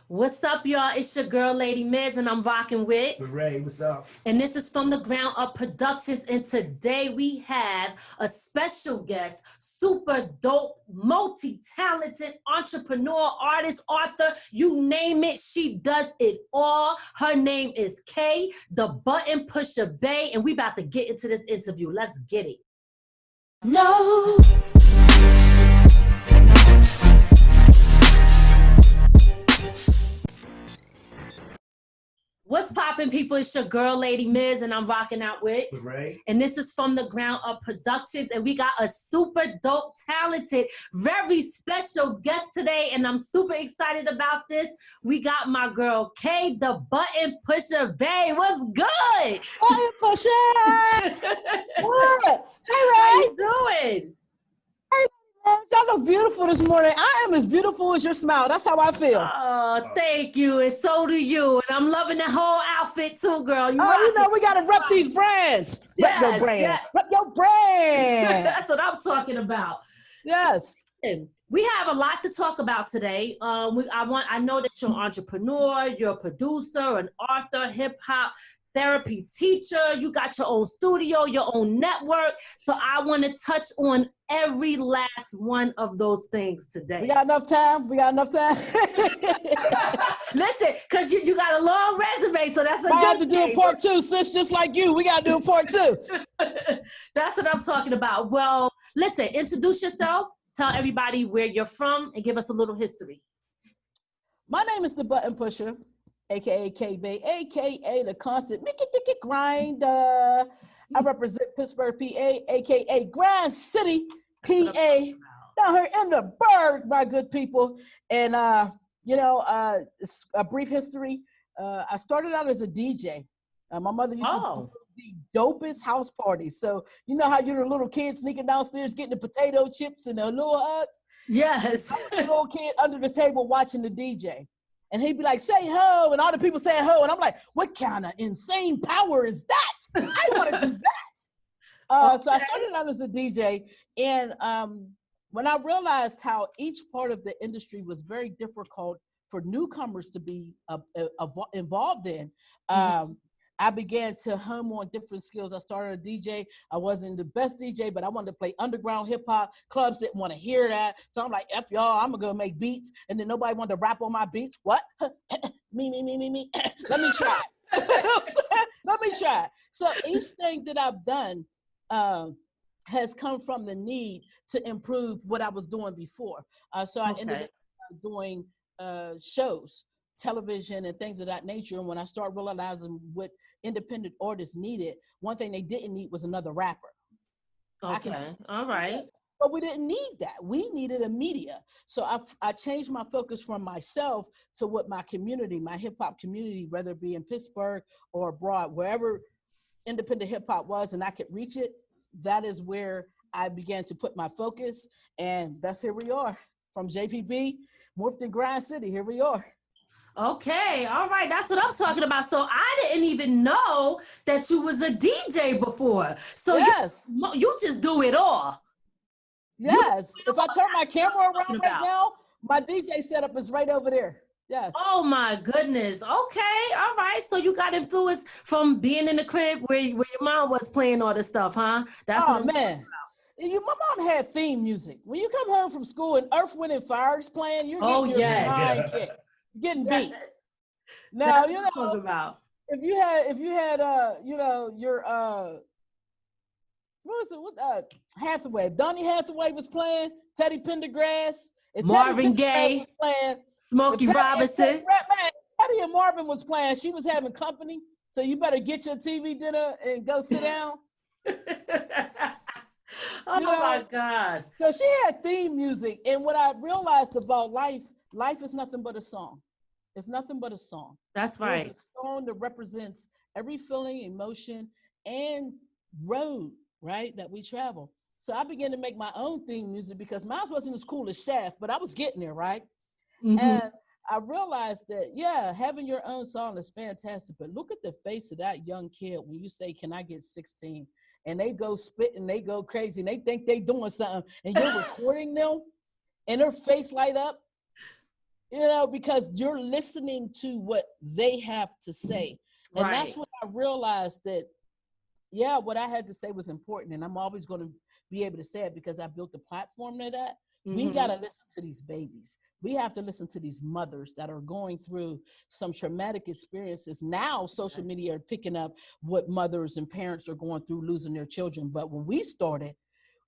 What's up, y'all? It's your girl, Lady Miz, and I'm rocking with Ray, what's up? And this is from the Ground Up Productions. And today we have a special guest, super dope, multi-talented entrepreneur, artist, author, you name it, she does it all. Her name is Kay Dabuttonpusha Bey, and we about to get into this interview. Let's get it. No. What's poppin', people? It's your girl, Lady Miz, and I'm rocking out with Ray. And this is from the Ground Up Productions, and we got a super dope, talented, very special guest today, and I'm super excited about this. We got my girl, Kay Dabuttonpusha Bey. What's good? Hey, Pusha! What? Hey, Ray! How you doing? Hey, man, y'all look beautiful this morning. I am as beautiful as your smile. That's how I feel. Oh, thank you, and so do you. And I'm loving the whole outfit too, girl. You know, we got to rep these brands. Yes, rep your brand. yes. Rep your brand. That's what I'm talking about. Yes. We have a lot to talk about today. I know that you're an entrepreneur, you're a producer, an author, hip hop therapy teacher. You got your own studio, your own network. So I want to touch on every last one of those things today. We got enough time? We got enough time? Listen, because you got a long resume, so that's a I have good to do thing. a part two, sis, just like you. We got to do a part two. That's what I'm talking about. Well, listen, introduce yourself. Tell everybody where you're from and give us a little history. My name is DaButtonPusha, a.k.a. Kay Bay, a.k.a. the constant Mickey grind. I represent Pittsburgh, PA, a.k.a. Grand City, PA, down here in the Berg, my good people. And, it's a brief history. I started out as a DJ. My mother used to do the dopest house parties. So you know how you're a little kid sneaking downstairs getting the potato chips and the little hugs? Yes. I was a little kid under the table watching the DJ. And he'd be like, say ho, and all the people saying ho. And I'm like, what kind of insane power is that? I want to do that. So I started out as a DJ. And when I realized how each part of the industry was very difficult for newcomers to be involved in, I began to hum on different skills. I started a DJ. I wasn't the best DJ, but I wanted to play underground hip hop. Clubs didn't want to hear that. So I'm like, F y'all, I'm going to go make beats. And then nobody wanted to rap on my beats. What? me. Let me try. Let me try. So each thing that I've done has come from the need to improve what I was doing before. So I ended up doing shows, television and things of that nature. And when I started realizing what independent artists needed, one thing they didn't need was another rapper. Okay, all right. But we didn't need that. We needed a media. So I changed my focus from myself to what my community, my hip hop community, whether it be in Pittsburgh or abroad, wherever independent hip hop was and I could reach it, that is where I began to put my focus. And that's here we are. From JPB, morphed in Grind City, here we are. Okay, all right, that's what I'm talking about. So I didn't even know that you was a DJ before. So yes, you just do it all. Yes, if I turn my camera around right now, my DJ setup is right over there. Yes. Oh my goodness. Okay, all right. So you got influence from being in the crib where your mom was playing all this stuff, huh? That's what I'm talking about. My mom had theme music. When you come home from school and Earth, Wind and Fire is playing, you're getting your mind kicked. Getting beat. Now you know about. if you had your what was it? Hathaway. Donny Hathaway was playing. Teddy Pendergrass. Marvin Gaye was playing. Smokey Robinson. Teddy and Marvin was playing. She was having company. So you better get your TV dinner and go sit down. Oh my gosh. So she had theme music. And what I realized about life is nothing but a song. It's nothing but a song. That's right. It's a song that represents every feeling, emotion, and road, right, that we travel. So I began to make my own theme music because mine wasn't as cool as Shaft, but I was getting there, right? And I realized that, yeah, having your own song is fantastic, but look at the face of that young kid when you say, can I get 16? And they go spit and they go crazy and they think they doing something and you're recording them and their face light up. you know, because you're listening to what they have to say. And that's when I realized that, yeah, what I had to say was important. And I'm always going to be able to say it because I built the platform to that. We got to listen to these babies. We have to listen to these mothers that are going through some traumatic experiences. Now, social media are picking up what mothers and parents are going through losing their children. But when we started,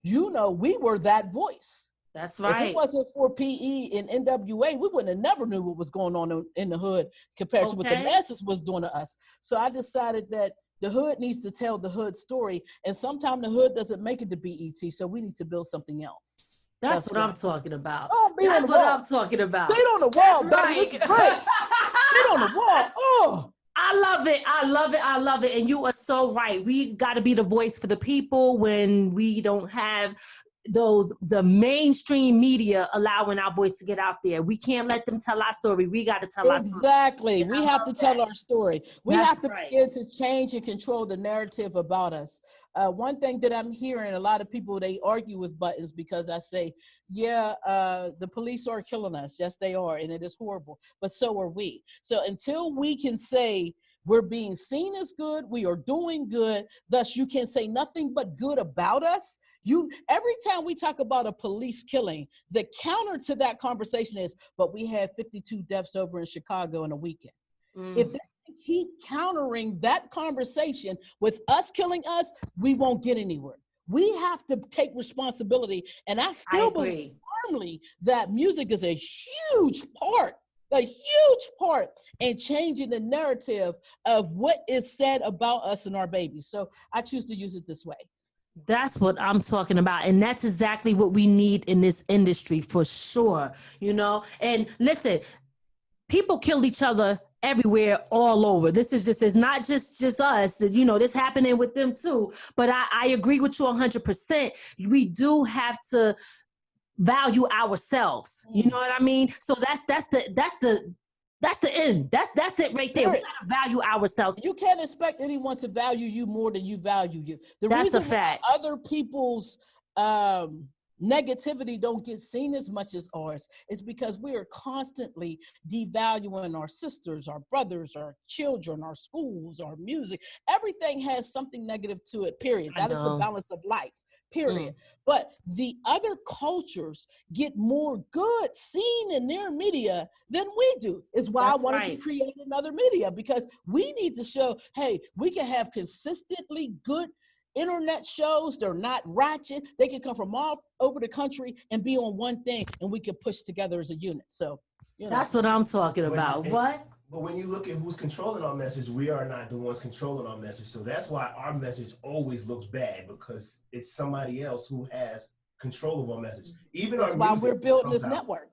you know, we were that voice. That's right. If it wasn't for PE and NWA, we wouldn't have never knew what was going on in the hood compared to what the masses was doing to us. So I decided that the hood needs to tell the hood story. And sometimes the hood doesn't make it to BET. So we need to build something else. That's what I'm talking about. Oh, that's what I'm talking about. Beat on the wall, baby. This is great. Beat on the wall. Oh. I love it. I love it. I love it. And you are so right. We got to be the voice for the people when we don't have the mainstream media allowing our voice to get out there. We can't let them tell our story. We got to tell our story. Exactly. We have to tell our story. We have to begin to change and control the narrative about us. One thing that I'm hearing, a lot of people, they argue with Buttons because I say, yeah, the police are killing us. Yes, they are. And it is horrible. But so are we. So until we can say we're being seen as good, we are doing good, thus you can say nothing but good about us. Every time we talk about a police killing, the counter to that conversation is, but we had 52 deaths over in Chicago in a weekend. If they keep countering that conversation with us killing us, we won't get anywhere. We have to take responsibility. And I still believe firmly that music is a huge part in changing the narrative of what is said about us and our babies. So I choose to use it this way. That's what I'm talking about. And that's exactly what we need in this industry for sure. You know, and listen, people kill each other everywhere, all over. This is just, it's not just us, you know, this happening with them too. But I agree with you 100%. We do have to value ourselves. You know what I mean? So that's the end. That's it right there. We gotta value ourselves. You can't expect anyone to value you more than you value you. That's a fact. Other people's negativity don't get seen as much as ours is because we are constantly devaluing our sisters, our brothers, our children, our schools, our music. Everything has something negative to it, period. That is the balance of life, period. But the other cultures get more good seen in their media than we do. Is why I wanted to create another media, because we need to show, hey, we can have consistently good internet shows. They're not ratchet. They can come from all over the country and be on one thing, and we can push together as a unit. So, you know. That's what I'm talking about. But when you look at who's controlling our message, we are not the ones controlling our message. So that's why our message always looks bad, because it's somebody else who has control of our message. That's why we're building this network.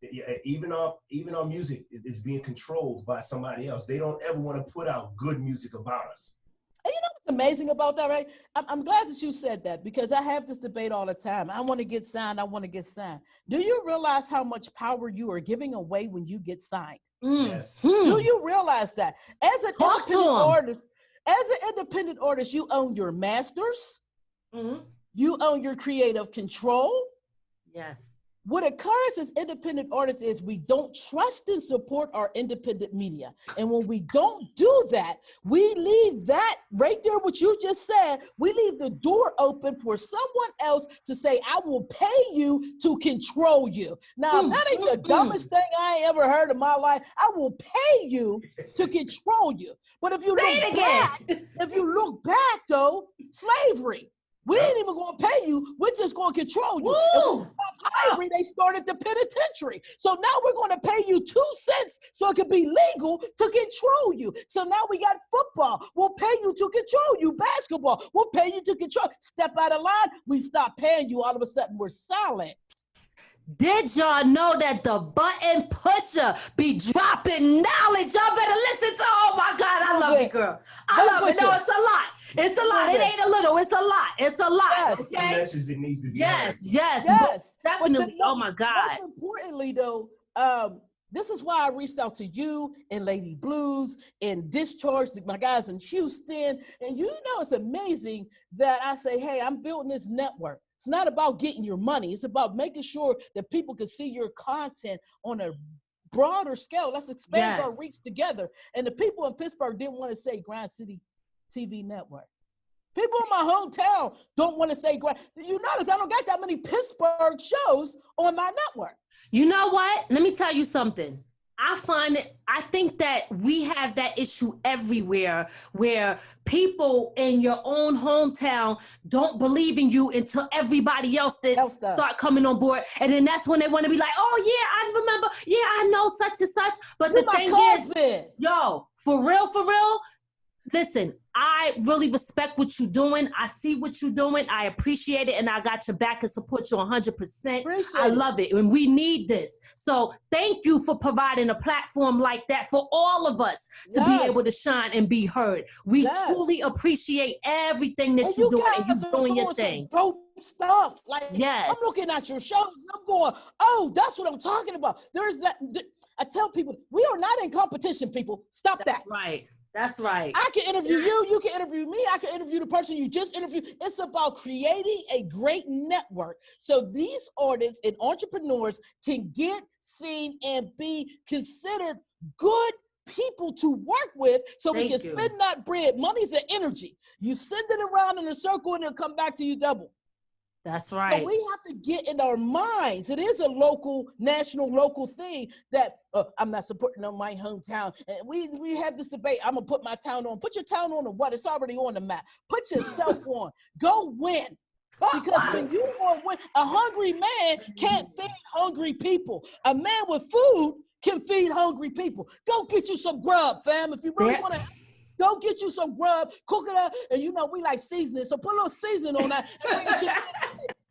Yeah, even our music is being controlled by somebody else. They don't ever want to put out good music about us. And you know what's amazing about that, right? I'm glad that you said that, because I have this debate all the time. I want to get signed. I want to get signed. Do you realize how much power you are giving away when you get signed? Yes. Do you realize that? As an independent artist, you own your masters. You own your creative control. Yes. What occurs as independent artists is we don't trust and support our independent media. And when we don't do that, we leave that right there, what you just said, we leave the door open for someone else to say, I will pay you to control you. Now, that ain't the dumbest thing I ever heard in my life. I will pay you to control you. But if you look back, though, slavery. We ain't even gonna pay you. We're just gonna control you. And slavery, they started the penitentiary. So now we're gonna pay you 2 cents so it can be legal to control you. So now we got football. We'll pay you to control you. Basketball, we'll pay you to control. Step out of line, we stop paying you. All of a sudden, we're silent. Did y'all know that the Button Pusher be dropping knowledge? Y'all better listen to. Oh my God, I love it, girl. I love it. No, it's a lot. It's a lot. It ain't a little. It's a lot. It's a lot. Yes. It's a message that needs to be heard. Yes. Definitely. Oh my God. Most importantly, though, this is why I reached out to you and Lady Blues and Discharge, my guys in Houston. And you know, it's amazing that I say, hey, I'm building this network. It's not about getting your money. It's about making sure that people can see your content on a broader scale. Let's expand our Yes. reach together. And the people in Pittsburgh didn't want to say Grind City TV Network. People in my hometown don't want to say Grind. You notice I don't got that many Pittsburgh shows on my network. You know what? Let me tell you something. I think that we have that issue everywhere where people in your own hometown don't believe in you until everybody else start coming on board. And then that's when they want to be like, oh yeah, I remember. Yeah, I know such and such. But the thing is, yo, for real, listen, I really respect what you're doing. I see what you're doing. I appreciate it. And I got your back and support you 100%. I love it. And we need this. So thank you for providing a platform like that for all of us to be able to shine and be heard. We truly appreciate everything that you're doing, and you're doing your thing. Dope stuff. Like, I'm looking at your shows and I'm going, oh, that's what I'm talking about. There's that. I tell people, we are not in competition, people. Stop that. Right. That's right. I can interview you, you can interview me, I can interview the person you just interviewed. It's about creating a great network so these artists and entrepreneurs can get seen and be considered good people to work with so we can spend that bread. Money's an energy. You send it around in a circle and it'll come back to you double. That's right. So we have to get in our minds. It is a local, national, local thing that I'm not supporting on my hometown. And we have this debate. I'm gonna put my town on. Put your town on the what? It's already on the map. Put yourself on. Go win. Because when you want to win, a hungry man can't feed hungry people. A man with food can feed hungry people. Go get you some grub, fam. If you really want to. Go get you some grub, cook it up, and you know we like seasoning, so put a little seasoning on that. And bring it to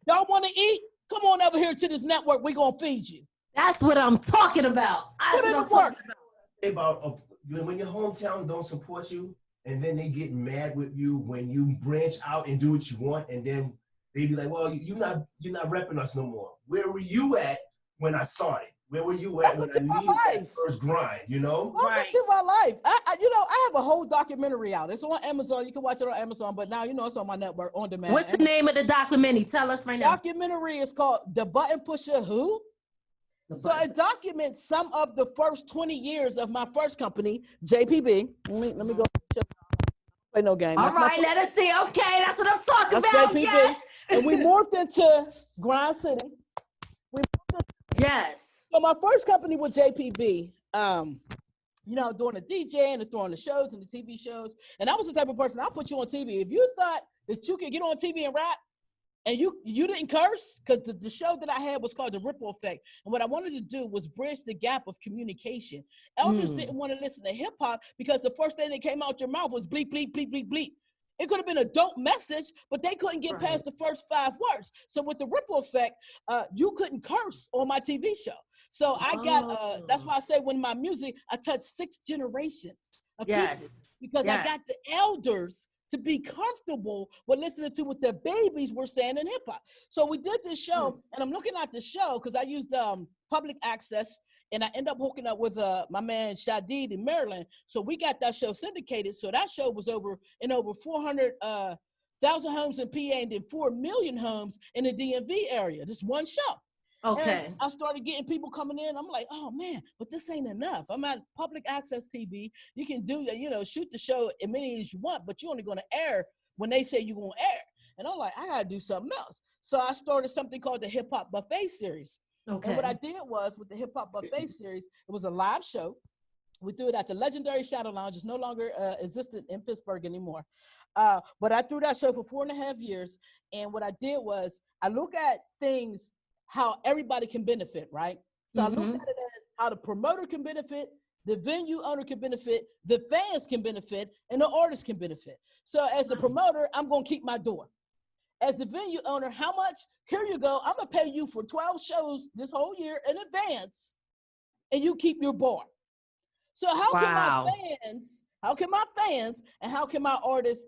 y'all want to eat? Come on over here to this network. We're going to feed you. That's what I'm talking about. Put it to work. About when your hometown don't support you, and then they get mad with you when you branch out and do what you want, and then they be like, well, you're not repping us no more. Where were you at when I started? Where were you at when I needed that first grind, you know? Welcome to my life. I have a whole documentary out. It's on Amazon. You can watch it on Amazon, but now, it's on my network on demand. What's the name of the documentary? Tell us right now. Documentary is called DaButtonPusha Who? So it documents some of the first 20 years of my first company, JPB. Let me go. Play no game. All right, let us see. Okay, that's what I'm talking about. JPB. Yes. And we morphed into Grind City. Yes. So my first company with JPB, doing the DJ and throwing the shows and the TV shows. And I was the type of person, I'll put you on TV. If you thought that you could get on TV and rap and you didn't curse, because the show that I had was called The Ripple Effect. And what I wanted to do was bridge the gap of communication. Elders didn't want to listen to hip hop because the first thing that came out your mouth was bleep, bleep, bleep, bleep, bleep. It could have been a dope message, but they couldn't get past the first 5 words. So with The Ripple Effect, you couldn't curse on my TV show. So I got, that's why I say when my music, I touched 6 generations of people. Because I got the elders to be comfortable with listening to what their babies were saying in hip hop. So we did this show, and I'm looking at the show because I used public access, and I end up hooking up with my man Shadid in Maryland. So we got that show syndicated. So that show was over 400,000 homes in PA and then 4 million homes in the DMV area. Just one show. Okay. And I started getting people coming in. I'm like, oh man, but this ain't enough. I'm at public access TV. You can do, shoot the show as many as you want, but you're only going to air when they say you're going to air. And I'm like, I got to do something else. So I started something called the Hip Hop Buffet Series. Okay. And what I did was with the Hip Hop Buffet Series, it was a live show. We threw it at the legendary Shadow Lounge. It's no longer existent in Pittsburgh anymore. But I threw that show for 4.5 years. And what I did was I look at things how everybody can benefit, right? So I looked at it as how the promoter can benefit, the venue owner can benefit, the fans can benefit, and the artist can benefit. So as a promoter, I'm gonna keep my door. As the venue owner, how much? Here you go, I'm gonna pay you for 12 shows this whole year in advance, and you keep your bar. So how can my fans and how can my artists?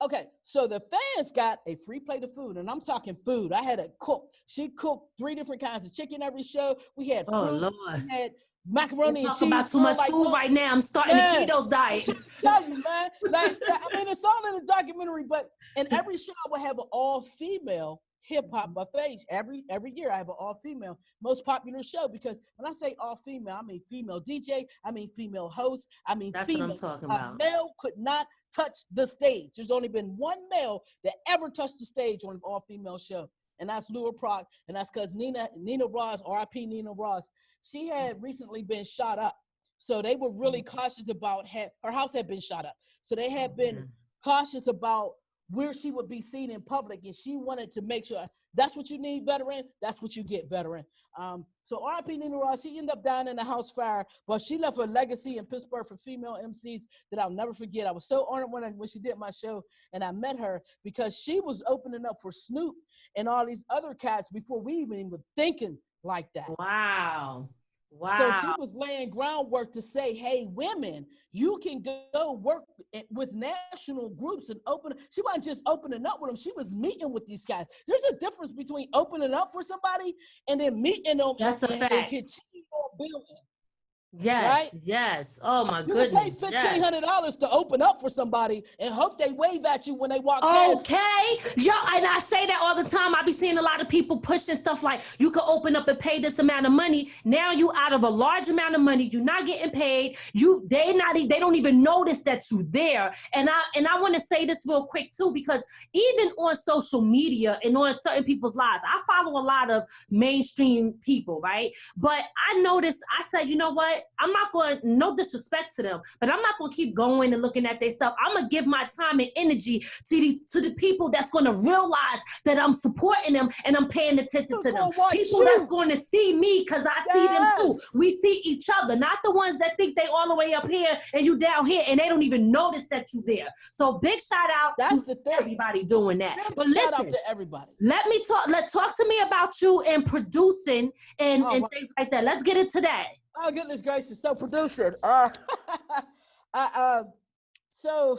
Okay, so the fans got a free plate of food, and I'm talking food. I had a cook. She cooked 3 different kinds of chicken every show. We had fruit. Lord. We had macaroni and cheese. About too much food right now. I'm starting the keto diet. Tell you, man. It's all in the documentary, but in every show I would have an all-female hip hop buffets every year. I have an all-female most popular show, because when I say all-female, I mean female DJ, I mean female host, I mean That's female. what I'm talking A about. male could not touch the stage. There's only been one male that ever touched the stage on an all-female show, and that's Lua Proc, and that's because Nina Ross, R.I.P. Nina Ross, she had recently been shot up. So they were really cautious about, her house had been shot up. So they had been cautious about where she would be seen in public, and she wanted to make sure that's what you need, veteran, that's what you get, veteran. So R.I.P. Nina Ross, she ended up dying in a house fire, but she left a legacy in Pittsburgh for female MCs that I'll never forget. I was so honored when she did my show, and I met her because she was opening up for Snoop and all these other cats before we even were thinking like that. Wow. Wow. So she was laying groundwork to say, hey, women, you can go work with national groups and open. She wasn't just opening up with them. She was meeting with these guys. There's a difference between opening up for somebody and then meeting them. That's a fact. And continue on building. Yes, right? yes. Oh my You goodness. can pay $1,500 to open up for somebody and hope they wave at you when they walk past. Okay. Yo, and I say that all the time. I be seeing a lot of people pushing stuff like, you can open up and pay this amount of money. Now you out of a large amount of money, you're not getting paid. They don't even notice that you there. And I want to say this real quick too, because even on social media and on certain people's lives, I follow a lot of mainstream people, right? But I noticed, I said, you know what? I'm not going, no disrespect to them, but I'm not going to keep going and looking at their stuff. I'm going to give my time and energy to the people that's going to realize that I'm supporting them and I'm paying attention to them. People that's going to see me because I see them too. We see each other, not the ones that think they all the way up here and you down here and they don't even notice that you there. So big shout out to everybody doing that. Big but shout listen, out to everybody. Let talk to me about you and producing and things like that. Let's get into that. Oh, goodness gracious. So, producer, so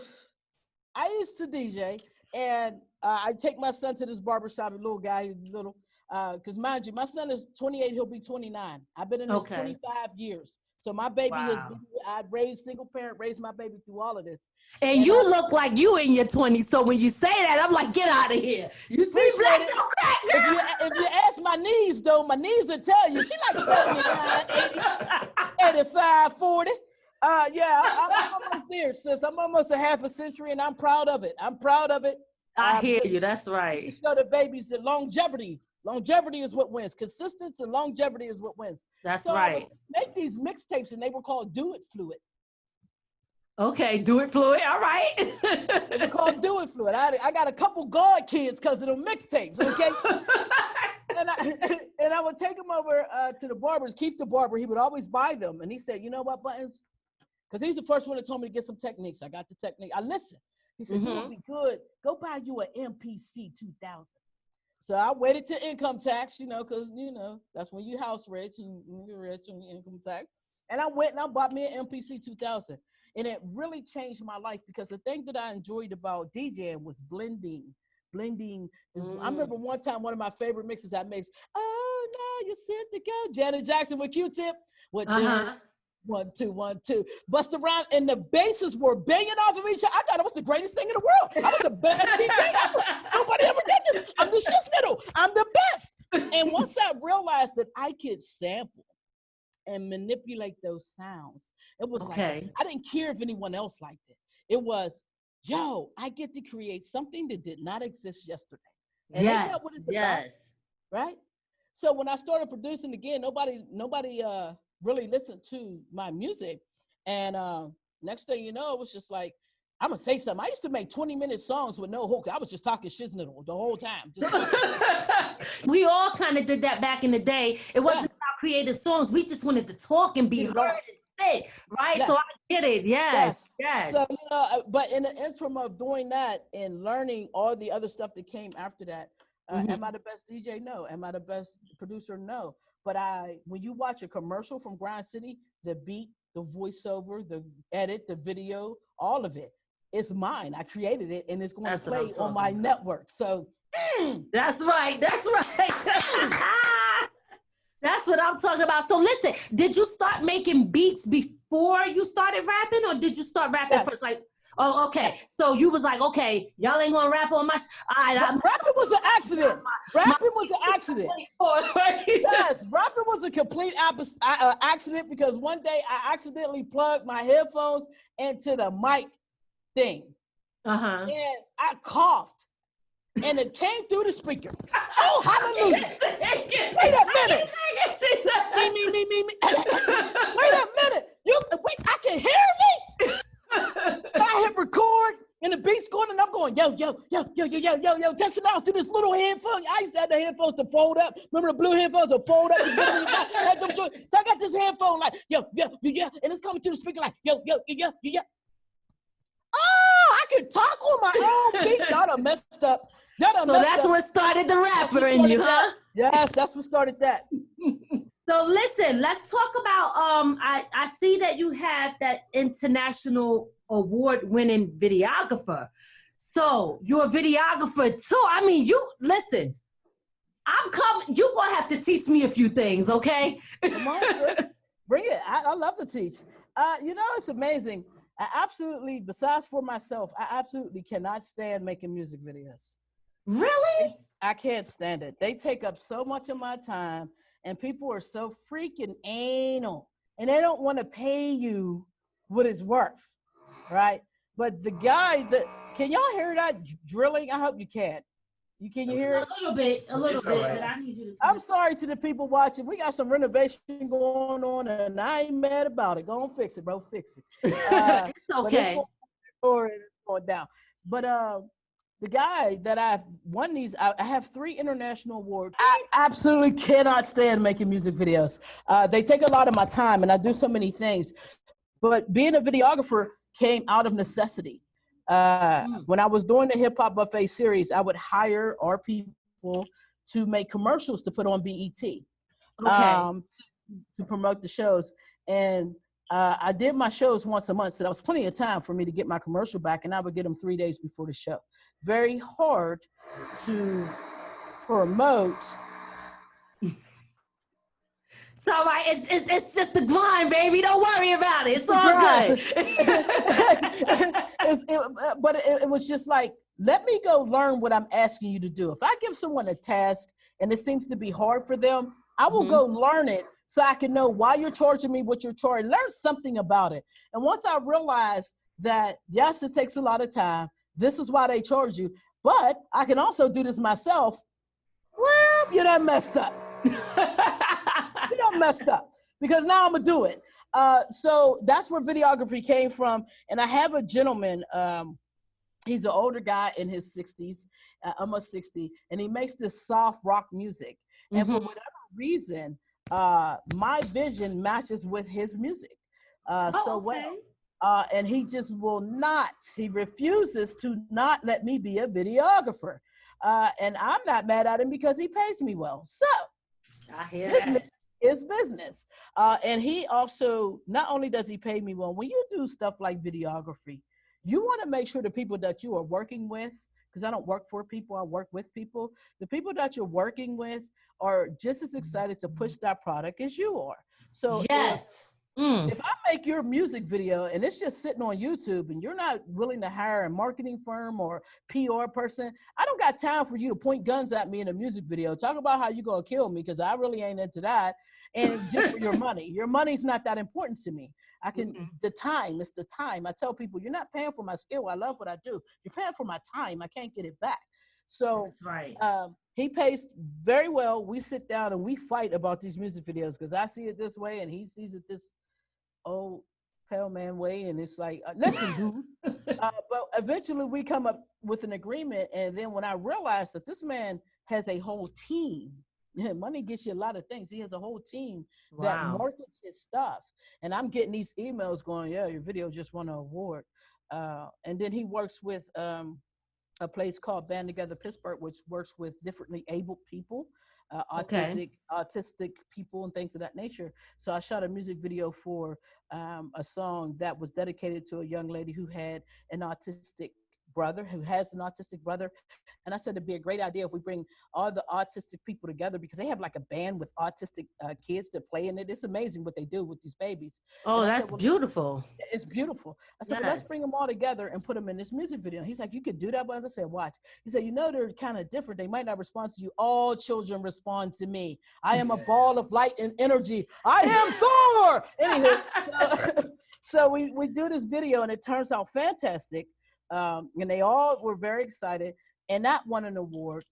I used to DJ, and I take my son to this barbershop, a little guy, he's little, because mind you, my son is 28, he'll be 29. I've been in this 25 years. So my baby has been, I raised single parent, raised my baby through all of this. And you look like you in your 20s. So when you say that, I'm like, get out of here. You see black, no crack, girl. If you ask my niece, though, my niece will tell you, she like 79, 80, 85, 40. Yeah, I'm almost there, sis. I'm almost a half a century, and I'm proud of it. I'm proud of it. I hear you. That's right. You show the babies that longevity. Longevity is what wins. Consistency and longevity is what wins. That's so right. I would make these mixtapes, and they were called Do It Fluid. Okay, Do It Fluid. All right. They were called Do It Fluid. I got a couple God kids because of the mixtapes. Okay. and I would take them over to the barbers. Keith the barber, he would always buy them, and he said, "You know what, Buttons? Because he's the first one that told me to get some techniques. I got the technique. I listened. He said, "You would be good. Go buy you an MPC 2000." So I waited to income tax, because, that's when you house rich and you're rich on your income tax. And I went and I bought me an MPC 2000. And it really changed my life because the thing that I enjoyed about DJing was blending. I remember one time, one of my favorite mixes I mixed, "Oh, no, you said to go." Janet Jackson with Q-Tip. With 1, 2, 1, 2. Bust around, and the basses were banging off of each other. I thought it was the greatest thing in the world. I was the best DJ ever. Nobody ever did this. I'm the shift middle. I'm the best. And once I realized that I could sample and manipulate those sounds, it was like, I didn't care if anyone else liked it. It was, yo, I get to create something that did not exist yesterday. And ain't that what it's about? Right? So when I started producing again, nobody really listened to my music. And next thing you know, it was just like, I'm gonna say something. I used to make 20-minute songs with no hook. I was just talking shiznittle the whole time. We all kind of did that back in the day. It wasn't about creating songs. We just wanted to talk and be heard and spit, right? So I get it. Yes. So, but in the interim of doing that and learning all the other stuff that came after that, am I the best DJ? No. Am I the best producer? No. But when you watch a commercial from Grind City, the beat, the voiceover, the edit, the video, all of it, it's mine. I created it, and it's going to play on my network. So that's right. That's what I'm talking about. So listen, did you start making beats before you started rapping, or did you start rapping first? Like, Oh, okay. So you was like, okay, y'all ain't gonna rap on my. Rapping was an accident. Rapping was an accident. Yes, rapping was a complete accident because one day I accidentally plugged my headphones into the mic thing. And I coughed. And it came through the speaker. Oh, hallelujah. Wait a minute. Me. Wait a minute. Wait, I can hear me? I hit record and the beat's going and I'm going, yo, testing out through this little headphone. I used to have the headphones to fold up. Remember the blue headphones to fold up? So I got this headphone like, yo, and it's coming to the speaker like, yo. Oh, I can talk on my own beat. Y'all done messed up. So that's what started the rapper in you, huh? Yes, that's what started that. So listen, let's talk about, I see that you have that international award-winning videographer. So you're a videographer too. I mean, listen, I'm coming, you're gonna have to teach me a few things, okay? Come on, sis. Bring it. I love to teach. You know, it's amazing. I absolutely, besides for myself, I absolutely cannot stand making music videos. Really? I can't stand it. They take up so much of my time and people are so freaking anal and they don't want to pay you what it's worth, right? But the guy can y'all hear that drilling? I hope you can. Can you hear it? A little bit, but I need you to. I'm sorry to the people watching. We got some renovation going on and I ain't mad about it. Go on, fix it, bro. Fix it. It's okay. It's going down. But the guy that I've won these, I have 3 international awards. I absolutely cannot stand making music videos. They take a lot of my time and I do so many things. But being a videographer came out of necessity. When I was doing the Hip Hop Buffet series, I would hire our people to make commercials to put on BET to promote the shows. And I did my shows once a month, so that was plenty of time for me to get my commercial back, and I would get them 3 days before the show. Very hard to promote. It's all right. It's just the grind, baby. Don't worry about it. It's all good. But it was just like, let me go learn what I'm asking you to do. If I give someone a task and it seems to be hard for them, I will go learn it so I can know why you're charging me what you're charging. Learn something about it. And once I realized that, yes, it takes a lot of time. This is why they charge you. But I can also do this myself. Well, you done messed up. You done messed up because now I'm going to do it. So that's where videography came from. And I have a gentleman, he's an older guy in his 60s, almost 60, and he makes this soft rock music. And for whatever reason, my vision matches with his music well. And he just will not, he refuses to not let me be a videographer. And I'm not mad at him because he pays me well. So I hear that. Is business. And he also, not only does he pay me well, when you do stuff like videography, you want to make sure the people that you are working with, because I don't work for people, I work with people. The people that you're working with are just as excited to push that product as you are. So yes. If I make your music video and it's just sitting on YouTube and you're not willing to hire a marketing firm or PR person, I don't got time for you to point guns at me in a music video. Talk about how you're going to kill me because I really ain't into that. And just for your money. Your money's not that important to me. I can, it's the time. I tell people, you're not paying for my skill. I love what I do. You're paying for my time. I can't get it back. So that's right. He pays very well. We sit down and we fight about these music videos because I see it this way and he sees it this old pale man way. And it's like, listen, dude. But eventually we come up with an agreement. And then when I realized that this man has a whole team, money gets you a lot of things. He has a whole team that markets his stuff. And I'm getting these emails going, yeah, your video just won an award. And then he works with a place called Band Together Pittsburgh, which works with differently abled people, autistic people and things of that nature. So I shot a music video for a song that was dedicated to a young lady who had an autistic brother who has an autistic brother. And I said it'd be a great idea if we bring all the autistic people together, because they have like a band with autistic kids that play in it. It's amazing what they do with these babies. Oh, And I that's said, well, beautiful. it's beautiful. I said, Yes. well, let's bring them all together and put them in this music video. He's like, you could do that, but as I said, watch. He said, you know, they're kind of different. They might not respond to you. All children respond to me. I am a ball of light and energy. I am Thor. Anywho, so we do this video and it turns out fantastic. And they all were very excited. And that won an award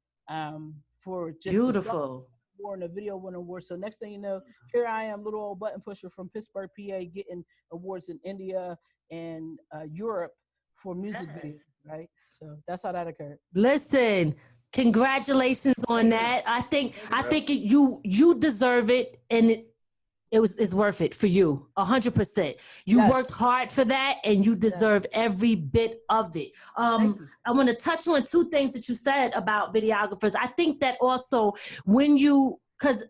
for just beautiful. And a video won an award. So next thing you know, here I am, little old button pusher from Pittsburgh, PA, getting awards in India and Europe for music videos, right? So that's how that occurred. Listen, congratulations on that. I think you deserve it, and it's worth it for you, 100%. You worked hard for that, and you deserve every bit of it. I want to touch on two things that you said about videographers. I think that also when because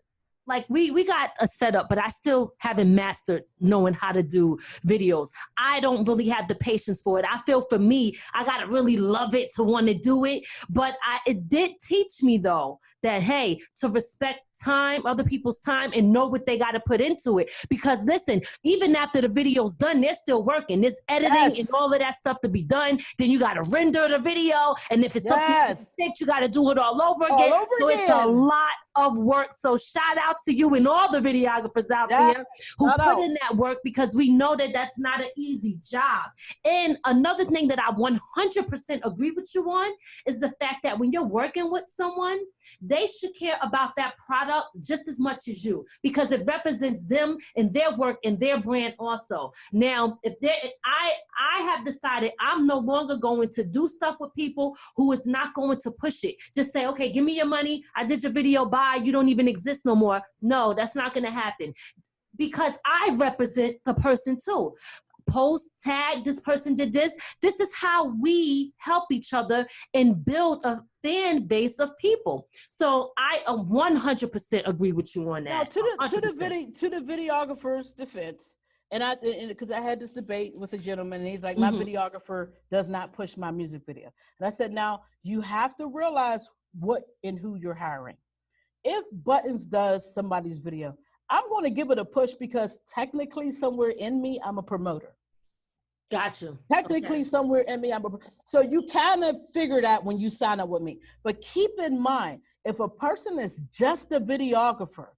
like we got a setup, but I still haven't mastered knowing how to do videos. I don't really have the patience for it. I feel for me, I gotta really love it to want to do it. But it did teach me though that, hey, to respect time, other people's time, and know what they got to put into it. Because listen, even after the video's done, they're still working. There's editing and all of that stuff to be done. Then you got to render the video. And if it's something that's fixed, you got to do it all over again. It's a lot of work. So shout out to you and all the videographers out there who put in that work, because we know that that's not an easy job. And another thing that I 100% agree with you on is the fact that when you're working with someone, they should care about that product just as much as you, because it represents them and their work and their brand also. Now, I have decided I'm no longer going to do stuff with people who is not going to push it. Just say, okay, give me your money. I did your video. Bye. You don't even exist no more. No, that's not going to happen, because I represent the person too. Post, tag, this person did this. This is how we help each other and build a fan base of people. So I 100% agree with you on that. Now, to the videographer's defense, and because I had this debate with a gentleman, and he's like, my videographer does not push my music video. And I said, now you have to realize what and who you're hiring. If Buttons does somebody's video, I'm going to give it a push, because technically somewhere in me, I'm a promoter. Gotcha. Technically somewhere in me, so you kind of figure that when you sign up with me. But keep in mind, if a person is just a videographer,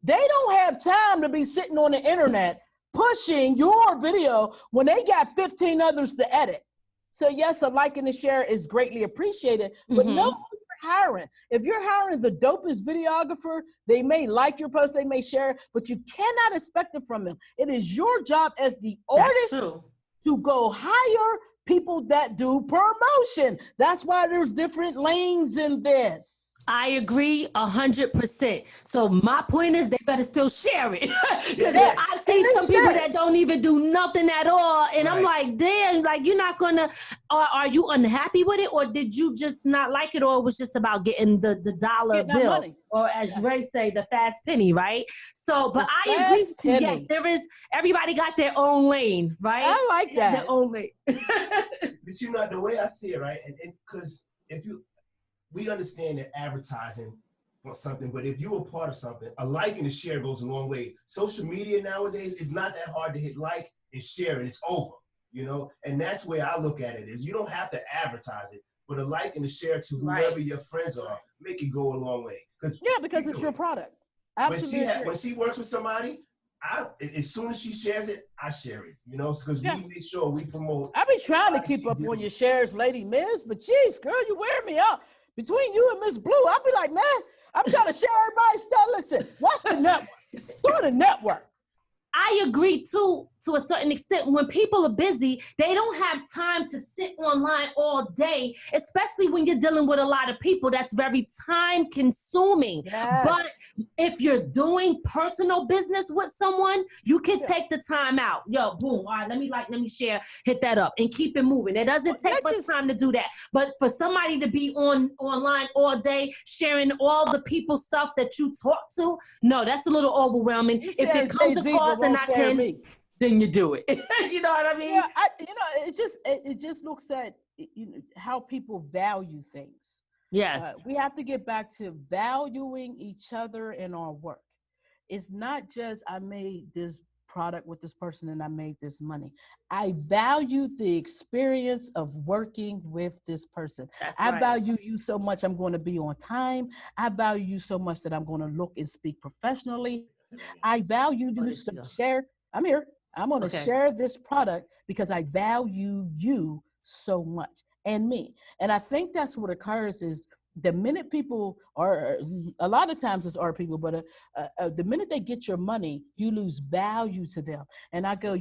they don't have time to be sitting on the internet pushing your video when they got 15 others to edit. So yes, a like and a share is greatly appreciated, but know who you're hiring. If you're hiring the dopest videographer, they may like your post, they may share it, but you cannot expect it from them. It is your job as the artist to go hire people that do promotion. That's why there's different lanes in this. I agree 100%. So my point is, they better still share it. Because I've seen some people that don't even do nothing at all. And I'm like, damn, like, you're not gonna, are you unhappy with it? Or did you just not like it? Or it was just about getting the dollar bill? Money. Or as Ray say, the fast penny, right? So, but I agree with you. Yes, there is, everybody got their own lane, right? I like that. Their own lane. But you know, the way I see it, right? And because we understand that advertising for something, but if you're a part of something, a like and a share goes a long way. Social media nowadays is not that hard to hit like and share, and it's over, you know? And that's where I look at it, is you don't have to advertise it, but a like and a share to whoever your friends are, make it go a long way. Because it's your product. Absolutely. When she works with somebody, as soon as she shares it, I share it, you know, because we make sure we promote. I be trying to keep up on your shares, Lady Miss, but geez, girl, you wear me out. Between you and Miss Blue, I'll be like, man, I'm trying to share everybody's stuff. Listen, watch the network. It's on the network. I agree too, to a certain extent. When people are busy, they don't have time to sit online all day, especially when you're dealing with a lot of people. That's very time consuming. Yes. But if you're doing personal business with someone, you can take the time out. Yo, boom, all right, let me share, hit that up, and keep it moving. It doesn't take much time to do that. But for somebody to be online all day, sharing all the people stuff that you talk to, no, that's a little overwhelming. If it comes across and I can, then you do it. You know what I mean? Yeah, it just looks at how people value things. Yes. We have to get back to valuing each other in our work. It's not just I made this product with this person and I made this money. I value the experience of working with this person. That's I right. value you so much I'm going to be on time. I value you so much that I'm going to look and speak professionally. I value you so share. I'm here. I'm going to share this product because I value you so much and me. And I think that's what occurs is the minute people are, a lot of times it's our people, but the minute they get your money, you lose value to them. And I go,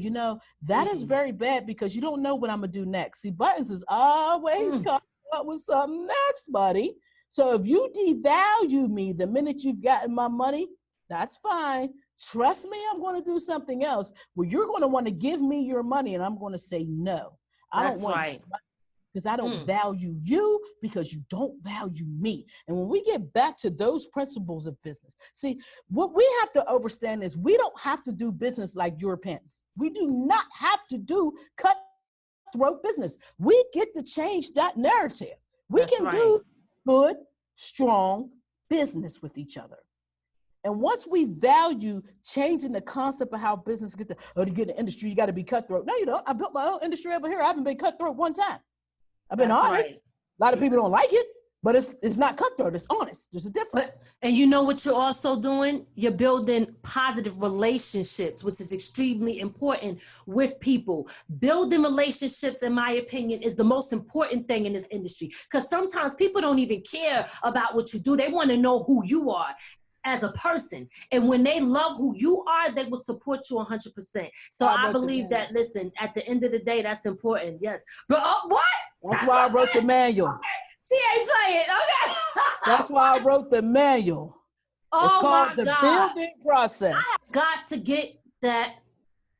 that is very bad because you don't know what I'm going to do next. See, Buttons is always coming up with something next, buddy. So if you devalue me the minute you've gotten my money, that's fine. Trust me, I'm going to do something else. Well, you're going to want to give me your money and I'm going to say no. I don't want right. because I don't value you because you don't value me. And when we get back to those principles of business, see, what we have to understand is we don't have to do business like Europeans. We do not have to do cutthroat business. We get to change that narrative. We can do good, strong business with each other. And once we value changing the concept of how business to get in the industry, you got to be cutthroat. No, you don't. I built my own industry over here. I haven't been cutthroat one time. I've been honest. Right. A lot of people don't like it, but it's not cutthroat. It's honest. There's a difference. And you know what you're also doing? You're building positive relationships, which is extremely important with people. Building relationships, in my opinion, is the most important thing in this industry. Because sometimes people don't even care about what you do. They want to know who you are as a person. And when they love who you are, they will support you 100%. So I believe that, listen, at the end of the day, that's important. Yes. But what? That's why I wrote the manual. Okay. She ain't playing. Okay. That's why I wrote the manual. It's called the building process. I got to get that.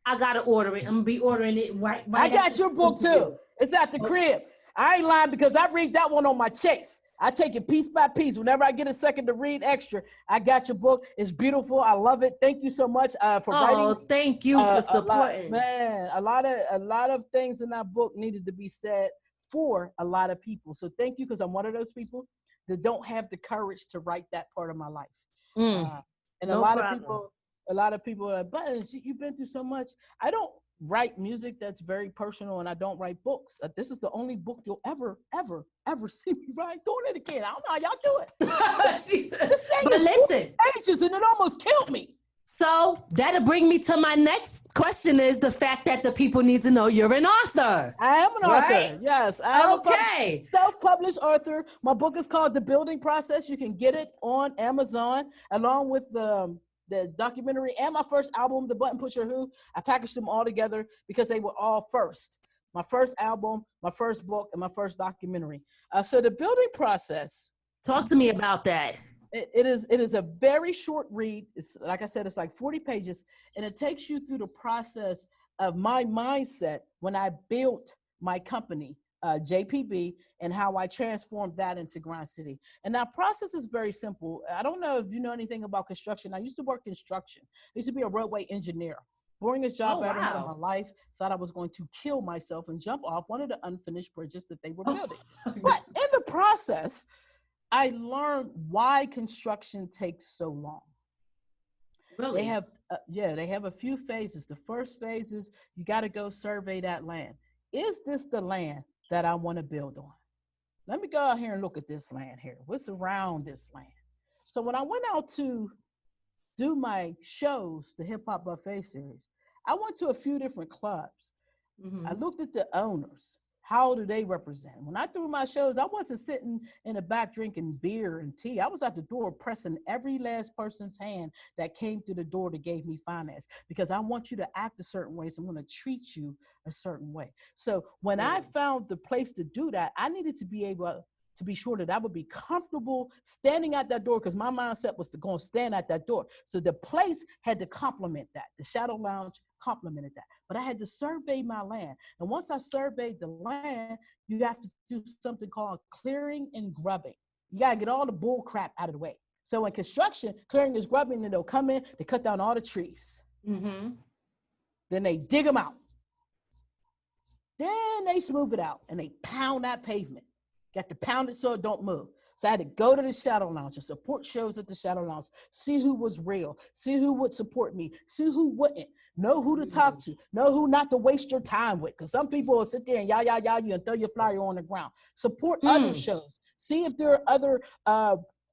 I got to order it. I'm going to be ordering it right I got your book too. It's at the crib. I ain't lying because I read that one on my chase. I take it piece by piece. Whenever I get a second to read extra, I got your book. It's beautiful. I love it. Thank you so much for writing. Oh, thank you for supporting. A lot of things in that book needed to be said for a lot of people. So thank you, because I'm one of those people that don't have the courage to write that part of my life. And a lot of people are like, but you've been through so much. I don't write music that's very personal, and I don't write books. This is the only book you'll ever see me write. Doing it again. I don't know how y'all do it. This thing is 40 pages and it almost killed me. So that'll bring me to my next question, is the fact that the people need to know you're an author. I am an author. Yes. I am a self-published author. My book is called The Building Process. You can get it on Amazon along with the documentary and my first album, The Button Pusher Who. I packaged them all together because they were all first. My first album, my first book, and my first documentary. So The Building Process. Talk to me about that. It is a very short read. It's, like I said, it's like 40 pages, and it takes you through the process of my mindset when I built my company, JPB, and how I transformed that into Grind City. And that process is very simple. I don't know if you know anything about construction. I used to work construction. I used to be a roadway engineer. Boringest job I ever had in my life. Thought I was going to kill myself and jump off one of the unfinished bridges that they were building. But in the process, I learned why construction takes so long. Really? They have a few phases. The first phase is you got to go survey that land. Is this the land that I want to build on? Let me go out here and look at this land here. What's around this land? So when I went out to do my shows, the Hip Hop Buffet series, I went to a few different clubs. I looked at the owners. How do they represent? When I threw my shows, I wasn't sitting in the back drinking beer and tea. I was at the door pressing every last person's hand that came through the door that gave me finance, because I want you to act a certain way, so I'm going to treat you a certain way. So when I found the place to do that, I needed to be able to be sure that I would be comfortable standing at that door, because my mindset was to go and stand at that door. So the place had to complement that. The Shadow Lounge complemented that. But I had to survey my land. And once I surveyed the land, you have to do something called clearing and grubbing. You got to get all the bull crap out of the way. So in construction, clearing is grubbing, and they'll come in, they cut down all the trees. Then they dig them out. Then they smooth it out and they pound that pavement. Got to pound it so it don't move. So I had to go to the Shadow Lounge and support shows at the Shadow Lounge, see who was real, see who would support me, see who wouldn't, know who to talk to, know who not to waste your time with. Because some people will sit there and yah you and throw your flyer on the ground. Support other shows. See if there are other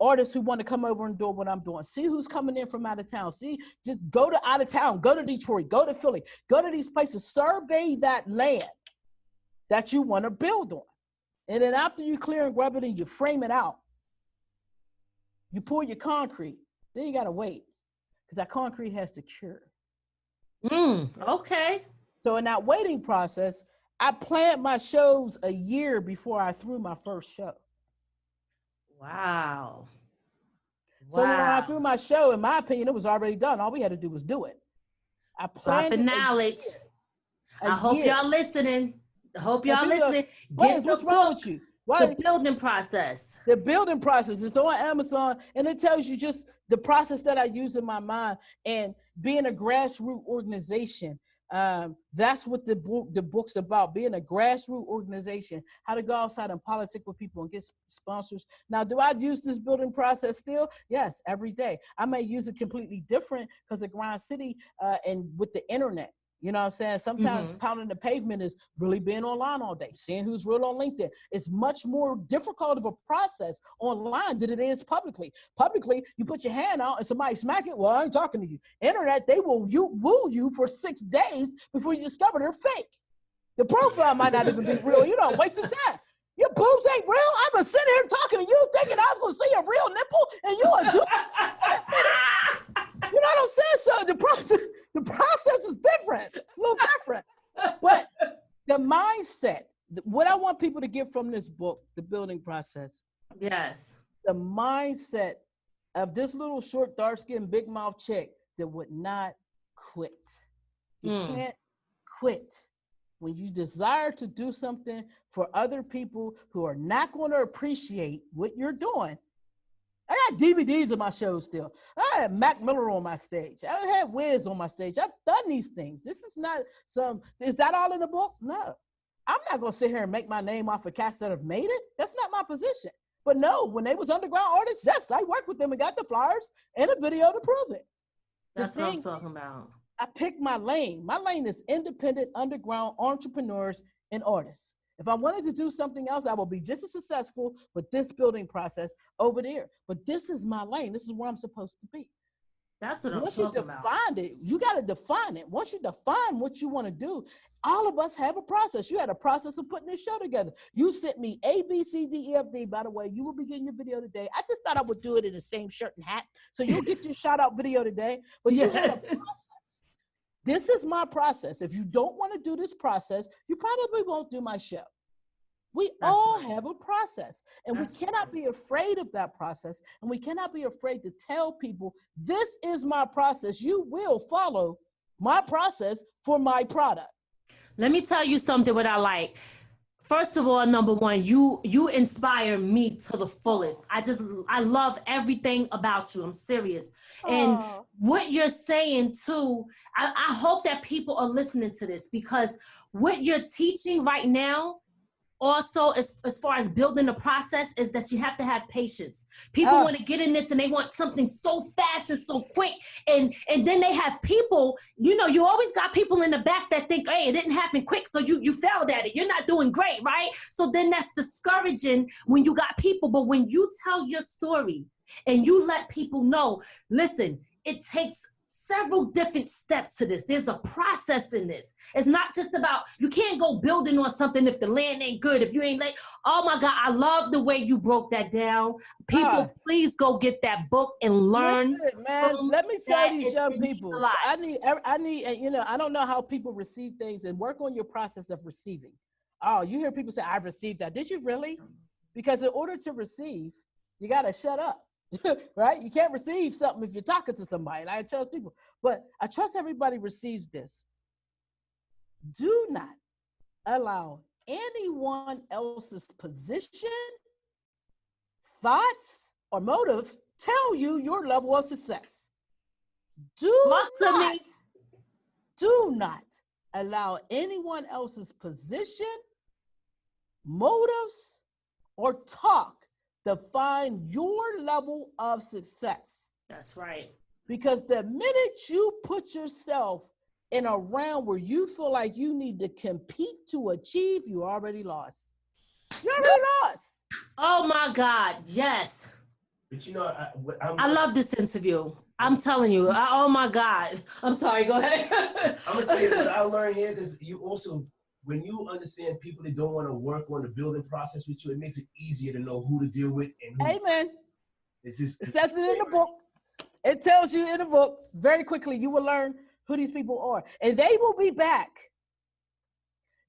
artists who want to come over and do what I'm doing. See who's coming in from out of town. See, just go to out of town, go to Detroit, go to Philly, go to these places, survey that land that you want to build on. And then after you clear and grub it and you frame it out, you pour your concrete, then you got to wait because that concrete has to cure. Okay. So in that waiting process, I planned my shows a year before I threw my first show. Wow. So when I threw my show, in my opinion, it was already done. All we had to do was do it. I planned dropping knowledge. I hope y'all listening. I hope y'all listening. What's wrong with you? The building process. The building process. It's on Amazon, and it tells you just the process that I use in my mind. And being a grassroots organization, that's what the book's about. Being a grassroots organization, how to go outside and politic with people and get sponsors. Now, do I use this building process still? Yes, every day. I may use it completely different because of Grind City and with the internet. You know what I'm saying? Sometimes pounding the pavement is really being online all day, seeing who's real on LinkedIn. It's much more difficult of a process online than it is publicly. Publicly, you put your hand out and somebody smack it. Well, I ain't talking to you. Internet, they will woo you for 6 days before you discover they're fake. The profile might not even be real. You know, waste of time. Your boobs ain't real. I've been sitting here talking to you thinking I was going to see a real nipple and you are doing You know what I'm saying? So the process is different. It's a little different. But the mindset, what I want people to get from this book, The Building Process. Yes. The mindset of this little short, dark-skinned, big mouth chick that would not quit. You can't quit. When you desire to do something for other people who are not going to appreciate what you're doing. I got DVDs of my shows still. I had Mac Miller on my stage. I had Wiz on my stage. I've done these things. This is not is that all in the book? No. I'm not going to sit here and make my name off of cats that have made it. That's not my position. But no, when they was underground artists, yes, I worked with them and got the flyers and a video to prove it. That's what I'm talking about. I picked my lane. My lane is independent, underground entrepreneurs and artists. If I wanted to do something else, I will be just as successful with this building process over there. But this is my lane. This is where I'm supposed to be. That's what I'm talking about. Once you define it, you got to define it. Once you define what you want to do, all of us have a process. You had a process of putting this show together. You sent me A, B, C, D, E, F, D. By the way, you will be getting your video today. I just thought I would do it in the same shirt and hat. So you'll get your shout out video today. But you had a process. This is my process. If you don't want to do this process, you probably won't do my show. We all have a process, and we cannot be afraid of that process, and we cannot be afraid to tell people, this is my process. You will follow my process for my product. Let me tell you something what I like. First of all, number one, you inspire me to the fullest. I love everything about you. I'm serious. And what you're saying too, I hope that people are listening to this, because what you're teaching right now, also as far as building the process, is that you have to have patience. People want to get in this and they want something so fast and so quick, and then they have people, you know, you always got people in the back that think, hey, it didn't happen quick, so you failed at it, you're not doing great, right? So then that's discouraging when you got people. But when you tell your story and you let people know, listen, it takes several different steps to this. There's a process in this. It's not just about, you can't go building on something if the land ain't good, if you ain't like, oh my God, I love the way you broke that down. People, please go get that book and learn. Listen, man, let me tell these young people, I need, you know, I don't know how people receive things, and work on your process of receiving. Oh, you hear people say, I've received that. Did you really? Because in order to receive, you got to shut up. Right? You can't receive something if you're talking to somebody. Like I tell people, but I trust everybody receives this. Do not allow anyone else's position, thoughts, or motive tell you your level of success. Do not do not allow anyone else's position, motives, or talk define your level of success. That's right. Because the minute you put yourself in a realm where you feel like you need to compete to achieve, you already lost. You already lost. Oh my God, yes. But you know, I love this interview. I'm telling you. Oh my God. I'm sorry. Go ahead. I'm gonna tell you what I learned here, because you also, when you understand people that don't want to work on the building process with you, it makes it easier to know who to deal with and who. Amen. It's just, It says it in the book. It tells you in the book very quickly. You will learn who these people are, and they will be back.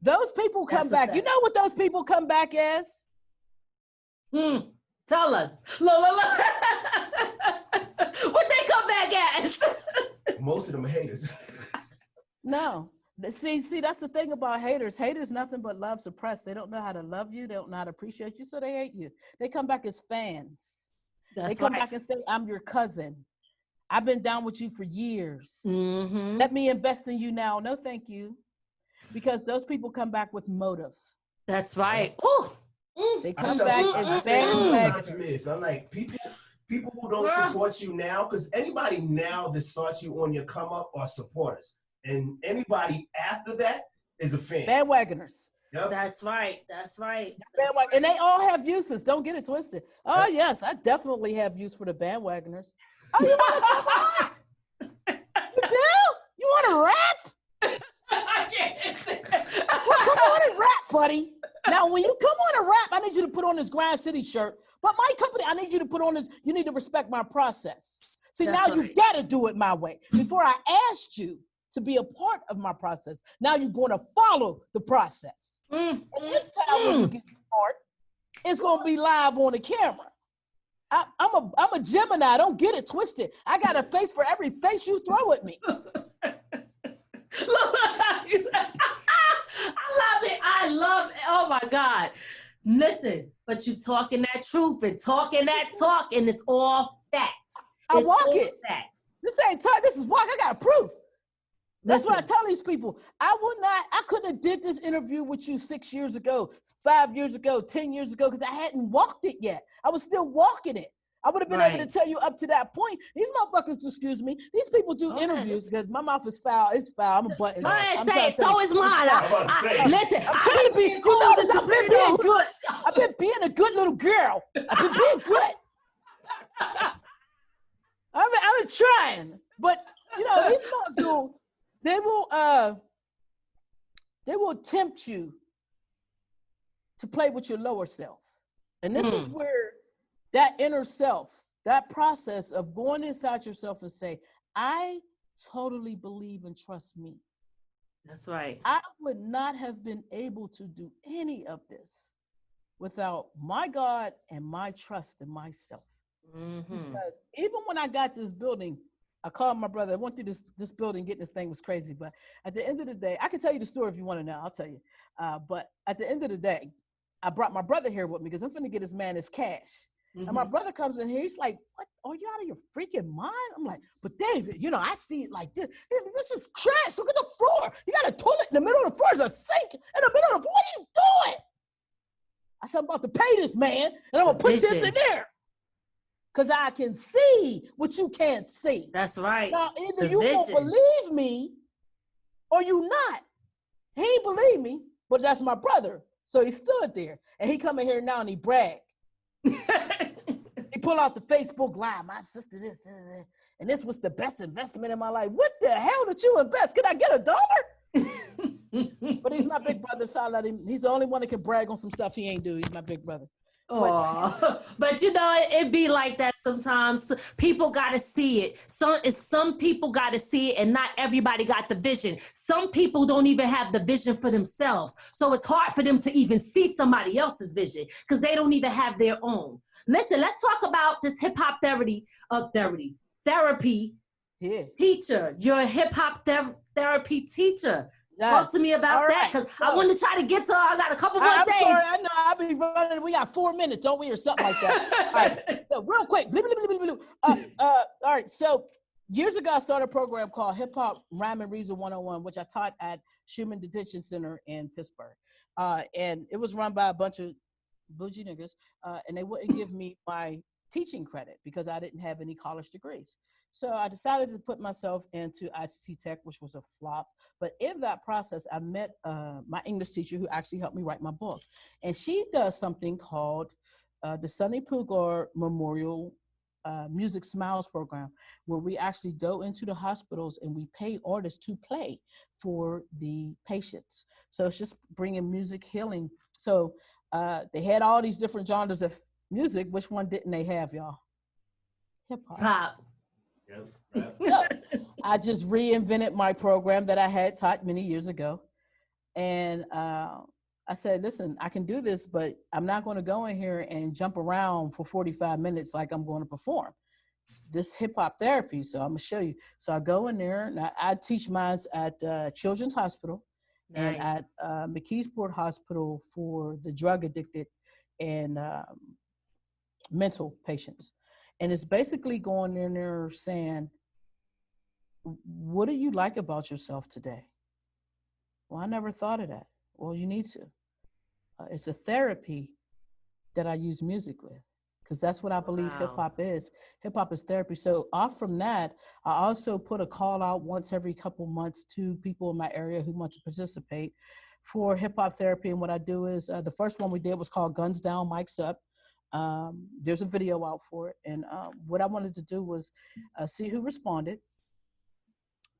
Those people come back. You know what those people come back as? Tell us. Look. What they come back as? Most of them are haters. No. See, that's the thing about haters. Haters, nothing but love suppressed. They don't know how to love you. They don't know how to appreciate you, so they hate you. They come back as fans. They come back and say, I'm your cousin. I've been down with you for years. Let me invest in you now. No, thank you. Because those people come back with motive. That's right. Oh, they come back as bandwagoners. I'm like, people who don't support you now, because anybody now that starts you on your come up are supporters. And anybody after that is a fan. Bandwagoners. Yep. That's right. That's right. And they all have uses. Don't get it twisted. Oh, yes, I definitely have use for the bandwagoners. Oh, you want to come on? You do? You want to rap? I can't. Well, come on and rap, buddy. Now, when you come on and rap, I need you to put on this Grind City shirt. But my company, I need you to put on this. You need to respect my process. See, now you got to do it my way. Before I asked you to be a part of my process, now you're going to follow the process. And this time when you get part, it's going to be live on the camera. I'm a Gemini. Don't get it twisted. I got a face for every face you throw at me. I love it. Oh my God. Listen, but you talking that truth and talking that talk, and it's all facts. I walk it. Facts. This ain't talk. This is walk. I got proof. That's what I tell these people. I couldn't have did this interview with you 6 years ago, 5 years ago, 10 years ago, because I hadn't walked it yet. I was still walking it. I would have been able to tell you up to that point. These motherfuckers, excuse me, these people do interviews because my mouth is foul. It's foul. I'm a button. Go ahead, say it. So is mine. Listen, I'm trying to be, you notice I've been being good. I've been being a good little girl. I've been being good. I've been trying. But, you know, these motherfuckers they will tempt you to play with your lower self. And this is where that inner self, that process of going inside yourself and say, I totally believe and trust me. That's right. I would not have been able to do any of this without my God and my trust in myself. Because even when I got this building, I called my brother. I went through this building, getting this thing was crazy. But at the end of the day, I can tell you the story if you want to know. I'll tell you. But at the end of the day, I brought my brother here with me because I'm finna get this man his cash. And my brother comes in here. He's like, "What? Are you out of your freaking mind?" I'm like, "But David, you know, I see it like this. This is trash. Look at the floor. You got a toilet in the middle of the floor. There's a sink in the middle of the floor. What are you doing?" I said, "I'm about to pay this man, and I'm gonna put this in there." Because I can see what you can't see. That's right. Now, either you won't believe me or you not. He ain't believe me, but that's my brother. So he stood there. And he come in here now and he brag. He pull out the Facebook Live. My sister, this, and this was the best investment in my life. What the hell did you invest? Could I get $1? But he's my big brother, so I let him. He's the only one that can brag on some stuff he ain't do. He's my big brother. But you know, it be like that sometimes. People got to see it. Some people got to see it, and not everybody got the vision. Some people don't even have the vision for themselves. So it's hard for them to even see somebody else's vision because they don't even have their own. Listen, let's talk about this hip-hop therapy teacher. You're a hip-hop therapy teacher. Yes. Talk to me about that, because I want to try to get to I got a couple more days. Sorry, I know I'll be running. We got 4 minutes, don't we, or something like that. All right, so real quick. All right, so years ago, I started a program called Hip Hop Rhyme and Reason 101, which I taught at Schumann Detention Center in Pittsburgh. And it was run by a bunch of bougie niggas, and they wouldn't give me my teaching credit because I didn't have any college degrees. So I decided to put myself into ICT Tech, which was a flop. But in that process, I met my English teacher who actually helped me write my book. And she does something called the Sonny Poogar Memorial Music Smiles program, where we actually go into the hospitals and we pay artists to play for the patients. So it's just bringing music healing. So they had all these different genres of music. Which one didn't they have, y'all? Hip hop. Pop. Yep. So I just reinvented my program that I had taught many years ago. And I said, listen, I can do this, but I'm not going to go in here and jump around for 45 minutes like I'm going to perform. This hip hop therapy. So I'm going to show you. So I go in there and I teach mine at Children's Hospital. Nice. And at McKeesport Hospital for the drug addicted and mental patients. And it's basically going in there saying, what do you like about yourself today? Well, I never thought of that. Well, you need to. It's a therapy that I use music with, because that's what I believe hip hop is. Hip hop is therapy. So off from that, I also put a call out once every couple months to people in my area who want to participate for hip hop therapy. And what I do is the first one we did was called Guns Down, Mics Up. There's a video out for it. And what I wanted to do was see who responded.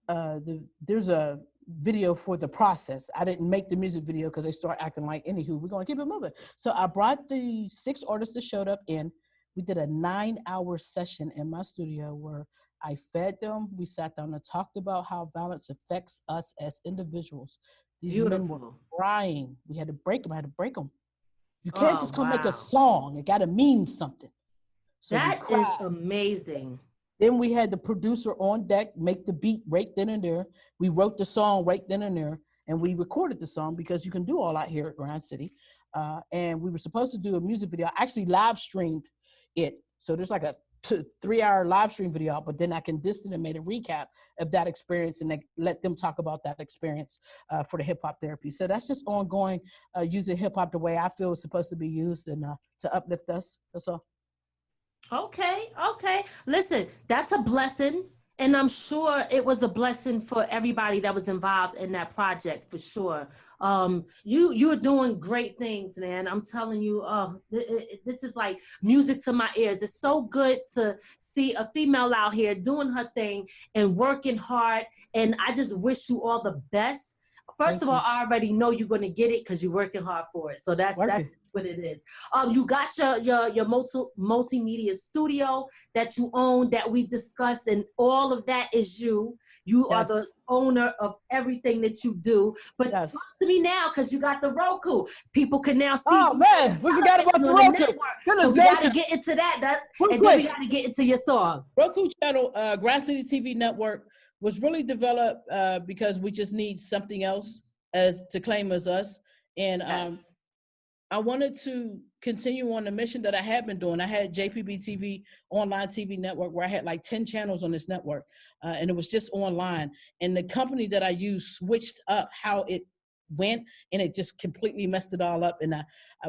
There's a video for the process. I didn't make the music video because they start acting like, anywho, we're going to keep it moving. So I brought the 6 artists that showed up in. We did a 9-hour session in my studio where I fed them. We sat down and talked about how violence affects us as individuals. These men were crying. We had to break them. I had to break them. You can't just come make a song. It got to mean something. So that is amazing. Then we had the producer on deck make the beat right then and there. We wrote the song right then and there, and we recorded the song because you can do all that here at Grind City. And we were supposed to do a music video. I actually live streamed it. So there's like a 3-hour live stream video out, but then I condensed it and made a recap of that experience and let them talk about that experience for the hip hop therapy. So that's just ongoing, using hip hop the way I feel it's supposed to be used and to uplift us. That's all. Okay. Listen, that's a blessing. And I'm sure it was a blessing for everybody that was involved in that project, for sure. You're doing great things, man. I'm telling you, this is like music to my ears. It's so good to see a female out here doing her thing and working hard. And I just wish you all the best. First of all, I already know you're going to get it because you're working hard for it. So that's what it is. You got your multimedia studio that you own that we discussed, and all of that is you. You are the owner of everything that you do. But talk to me now, because you got the Roku. People can now see. Oh man, we forgot about the Roku. So we got to get into that. And then we got to get into your song. Roku channel, Grind City TV Network, was really developed because we just need something else to claim as us. And I wanted to continue on the mission that I had been doing. I had JPB TV, online TV network, where I had like 10 channels on this network. And it was just online. And the company that I used switched up how it went, and it just completely messed it all up. And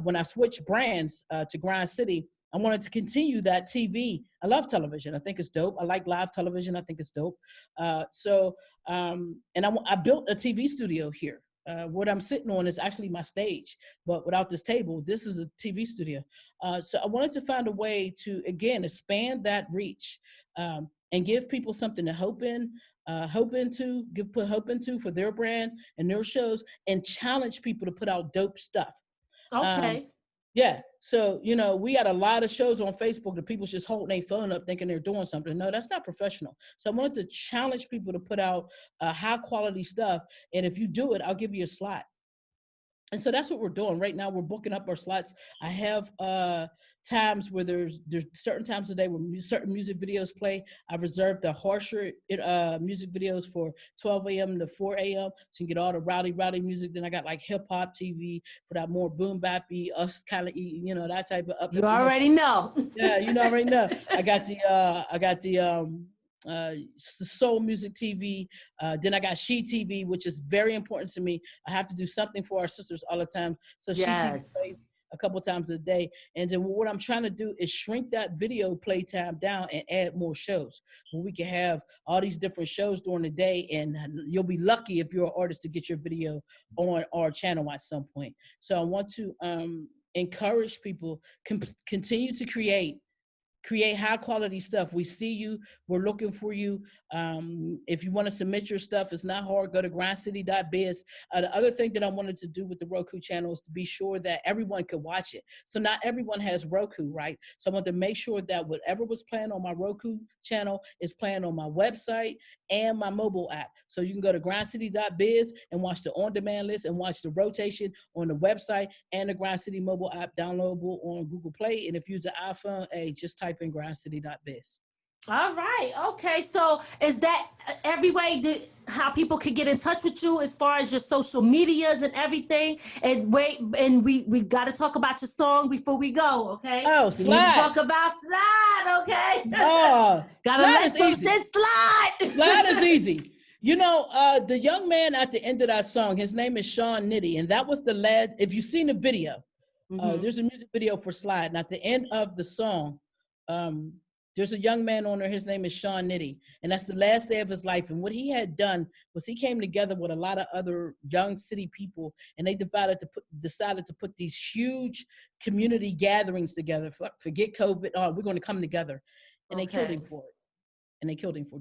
when I switched brands to Grind City, I wanted to continue that TV. I love television. I think it's dope. I like live television. I think it's dope. And I built a TV studio here. What I'm sitting on is actually my stage, but without this table, this is a TV studio. So I wanted to find a way to, again, expand that reach and give people something to put hope into for their brand and their shows, and challenge people to put out dope stuff. Okay. Yeah. So, we got a lot of shows on Facebook that people's just holding their phone up thinking they're doing something. No, that's not professional. So I wanted to challenge people to put out high quality stuff. And if you do it, I'll give you a slot. And so that's what we're doing right now. We're booking up our slots. I have times where there's certain times of the day where certain music videos play. I've reserved the harsher music videos for 12 a.m. to 4 a.m. So you can get all the rowdy music. Then I got like hip hop TV for that more boom bappy, us kind of, that type of up. You already know. Yeah, you already know. I got the Soul Music TV. Then I got She TV, which is very important to me. I have to do something for our sisters all the time. So She TV Yes. plays a couple times a day. And then what I'm trying to do is shrink that video playtime down and add more shows where we can have all these different shows during the day. And you'll be lucky if you're an artist to get your video on our channel at some point. So I want to encourage people, continue to create high quality stuff. We see you. We're looking for you. If you want to submit your stuff, it's not hard. Go to grindcity.biz. The other thing that I wanted to do with the Roku channel is to be sure that everyone could watch it. So not everyone has Roku, right? So I want to make sure that whatever was playing on my Roku channel is playing on my website and my mobile app. So you can go to grindcity.biz and watch the on-demand list and watch the rotation on the website and the Grind City mobile app downloadable on Google Play. And if you use an iPhone, hey, just type in grindcity.biz. All right. Okay. So is that every way that how people can get in touch with you as far as your social medias and everything? And we got to talk about your song before we go. Okay. Oh, we need to talk about Slide. Okay. Oh, gotta let some shit slide. Slide is easy. You know, the young man at the end of that song, his name is Sean Nitty, and that was the last. If you've seen the video, there's a music video for Slide, and at the end of the song, there's a young man on there. His name is Sean Nitty, and that's the last day of his life. And what he had done was he came together with a lot of other young city people, and they decided to put these huge community gatherings together. Forget COVID. Oh, we're going to come together, and they killed him for it.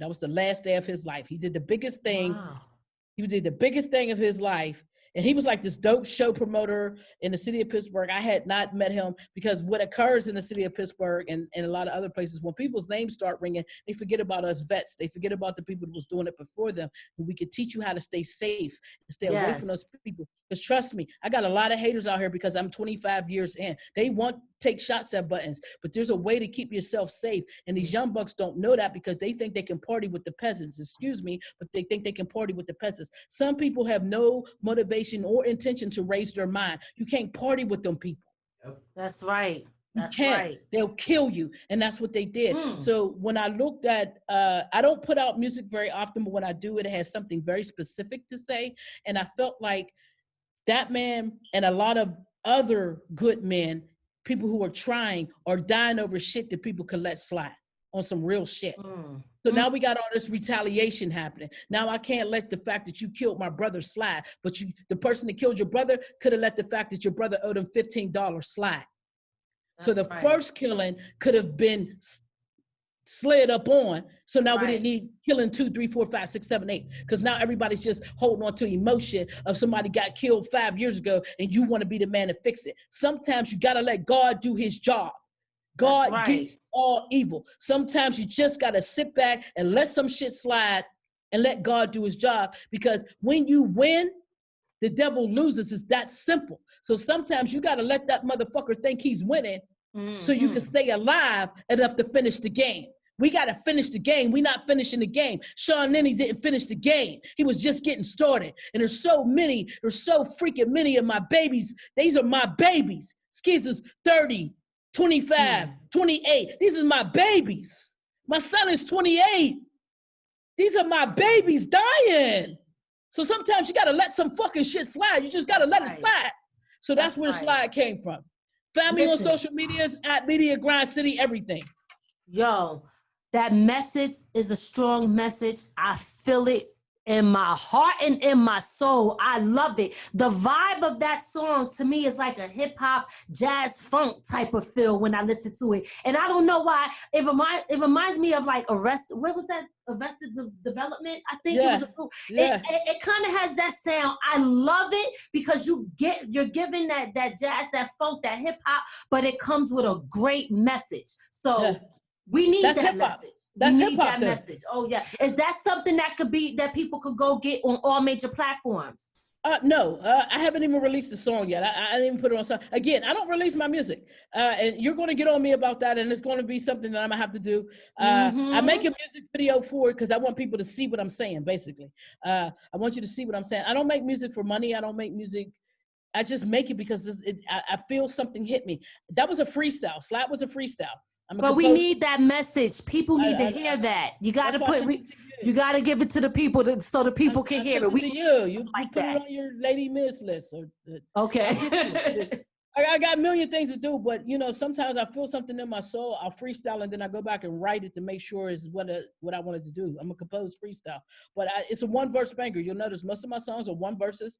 That was the last day of his life. He did the biggest thing. Wow. He did the biggest thing of his life. And he was like this dope show promoter in the city of Pittsburgh. I had not met him because what occurs in the city of Pittsburgh and a lot of other places, when people's names start ringing, they forget about us vets. They forget about the people that was doing it before them. And we could teach you how to stay safe and stay away from those people. Because trust me, I got a lot of haters out here because I'm 25 years in. They want to take shots at buttons, but there's a way to keep yourself safe. And these young bucks don't know that because they think they can party with the peasants. Excuse me, but they think they can party with the peasants. Some people have no motivation or intention to raise their mind. You can't party with them people. That's right. That's right. They'll kill you. And that's what they did. So when I looked at, I don't put out music very often, but when I do, it has something very specific to say. And I felt like that man and a lot of other good men, people who are trying, are dying over shit that people can let slide on some real shit. So now we got all this retaliation happening. Now I can't let the fact that you killed my brother slide, but the person that killed your brother could have let the fact that your brother owed him $15 slide. So the first killing could have been slid up on. So now we didn't need killing 2, 3, 4, 5, 6, 7, 8. Because now everybody's just holding on to emotion of somebody got killed 5 years ago and you want to be the man to fix it. Sometimes you got to let God do his job. God gets all evil. Sometimes you just got to sit back and let some shit slide and let God do his job. Because when you win, the devil loses. It's that simple. So sometimes you got to let that motherfucker think he's winning so you can stay alive enough to finish the game. We got to finish the game. We're not finishing the game. Sean Nitty didn't finish the game. He was just getting started. And there's so freaking many of my babies. These are my babies. Skiz is 30, 25, 28. These are my babies. My son is 28. These are my babies dying. So sometimes you got to let some fucking shit slide. You just got to let it slide. So that's where the slide came from. Find me on social medias at Media Grind City, everything. Yo, that message is a strong message. I feel it in my heart and in my soul. I love it. The vibe of that song to me is like a hip hop, jazz, funk type of feel when I listen to it. And I don't know why. It reminds me of like Arrested Development. I think it was it kind of has that sound. I love it because you're giving that jazz, that funk, that hip hop, but it comes with a great message. So we need that message. That's we need hip-hop, that though. message. Oh yeah. Is that something that people could go get on all major platforms? No, I haven't even released the song yet. I didn't even put it on song. Again, I don't release my music. And you're going to get on me about that, and it's going to be something that I'm going to have to do. I make a music video for it because I want people to see what I'm saying, basically. I want you to see what I'm saying. I don't make music for money. I don't make music. I just make it because I feel something hit me. That was a freestyle. Slap was a freestyle. But we need that message. People need to hear that. You got to you got to give it to the people so the people can hear it. You put it on your Lady Miss list. Okay. I got a million things to do, but you know, sometimes I feel something in my soul. I'll freestyle and then I go back and write it to make sure it's what I wanted to do. I'm a composed freestyle, but it's a one verse banger. You'll notice most of my songs are one verses.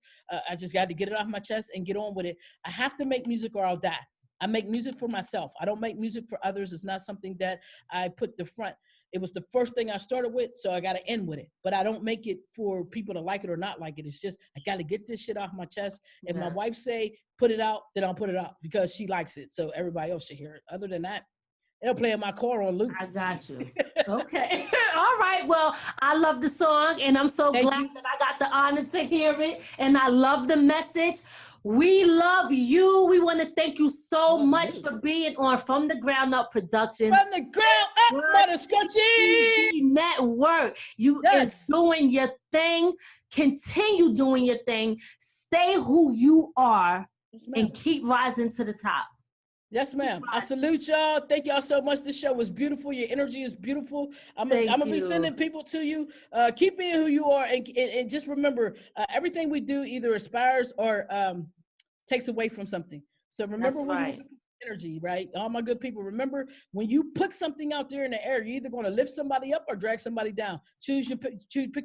I just got to get it off my chest and get on with it. I have to make music or I'll die. I make music for myself. I don't make music for others. It's not something that I put the front. It was the first thing I started with, so I got to end with it. But I don't make it for people to like it or not like it. It's just, I got to get this shit off my chest. If my wife say, put it out, then I'll put it out because she likes it. So everybody else should hear it. Other than that, it'll play in my car on loop. I got you. Okay. All right. Well, I love the song and I'm so glad that I got the honor to hear it. And I love the message. We love you. We want to thank you so much for being on From the Ground Up Productions. From the ground up, Mother Network. You is doing your thing. Continue doing your thing. Stay who you are and keep rising to the top. Yes, ma'am. I salute y'all. Thank y'all so much. This show was beautiful. Your energy is beautiful. I'm gonna be sending people to you. Keep being who you are, and just remember, everything we do either aspires or takes away from something. So remember energy, right? All my good people, remember when you put something out there in the air, you're either going to lift somebody up or drag somebody down. Pick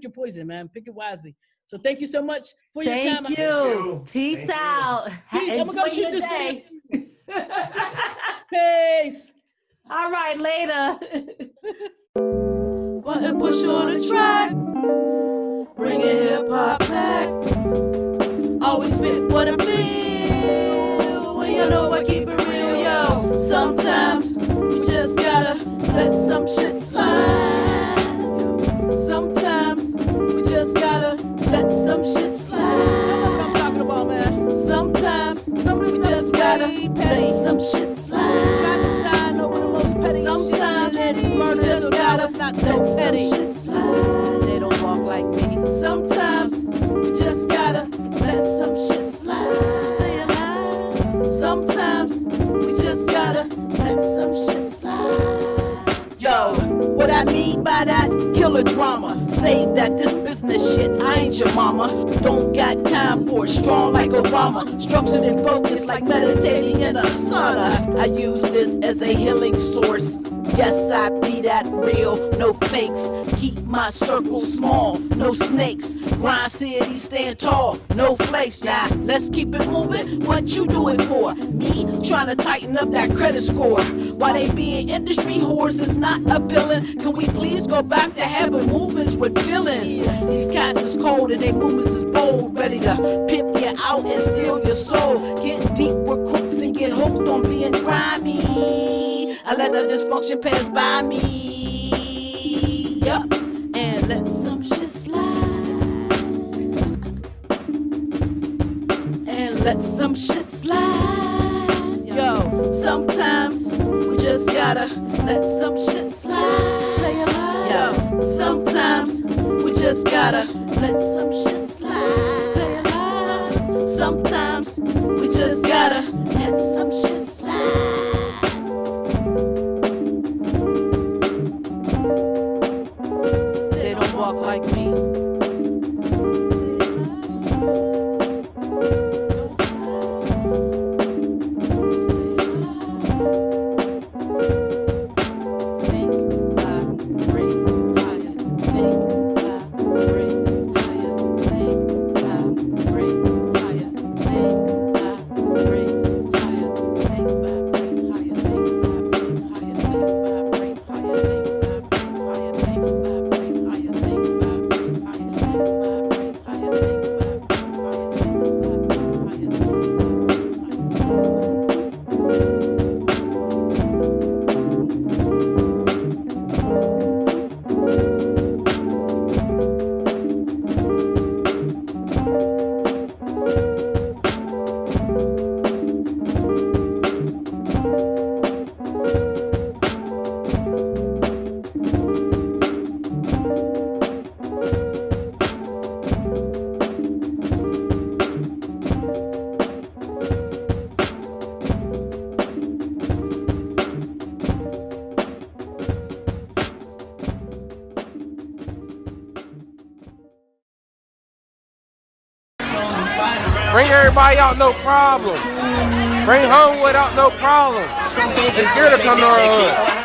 your poison, man. Pick it wisely. So thank you so much for your time. Thank you. Peace out. I'm gonna go shoot this day. Peace. All right, later. Button push on the track, bringing hip hop back. Always spit what I feel. When you know I keep it real, yo. Sometimes you just gotta let some shit slide. Sometimes we just gotta let some shit slide. That's what I'm talking about, man. Sometimes we just gotta let some shit slide. Sometimes we just gotta not so petty. They don't walk like me. Sometimes we just gotta let some shit slide to stay alive. Sometimes we just gotta let some shit slide. Yo, what I mean by that? Killer drama. Save that, this business shit, I ain't your mama. Don't got time for it, strong like Obama. Structured and focused like meditating in a sauna. I use this as a healing source. Yes, I be that real, no fakes. Keep my circle small, no snakes. Grind city, stand tall, no flakes. Now, let's keep it moving. What you do it for? Me trying to tighten up that credit score. Why they being industry whores is not appealing. Can we please go back to having movements with feelings? These cats is cold and they movements is bold. Ready to pimp you out and steal your soul. Get deep with crooks and get hooked on being grimy. I let the dysfunction pass by me, yup, and let some shit slide, and let some shit slide. Yo, sometimes we just gotta let some shit slide to stay alive. Yo, sometimes we just gotta let some shit slide to stay alive. Sometimes we just gotta let some shit slide. Walk like me. Think, I bring higher. Think, I bring higher. Bring everybody out, no problem. Bring home without no problem. It's scared to come to our hood.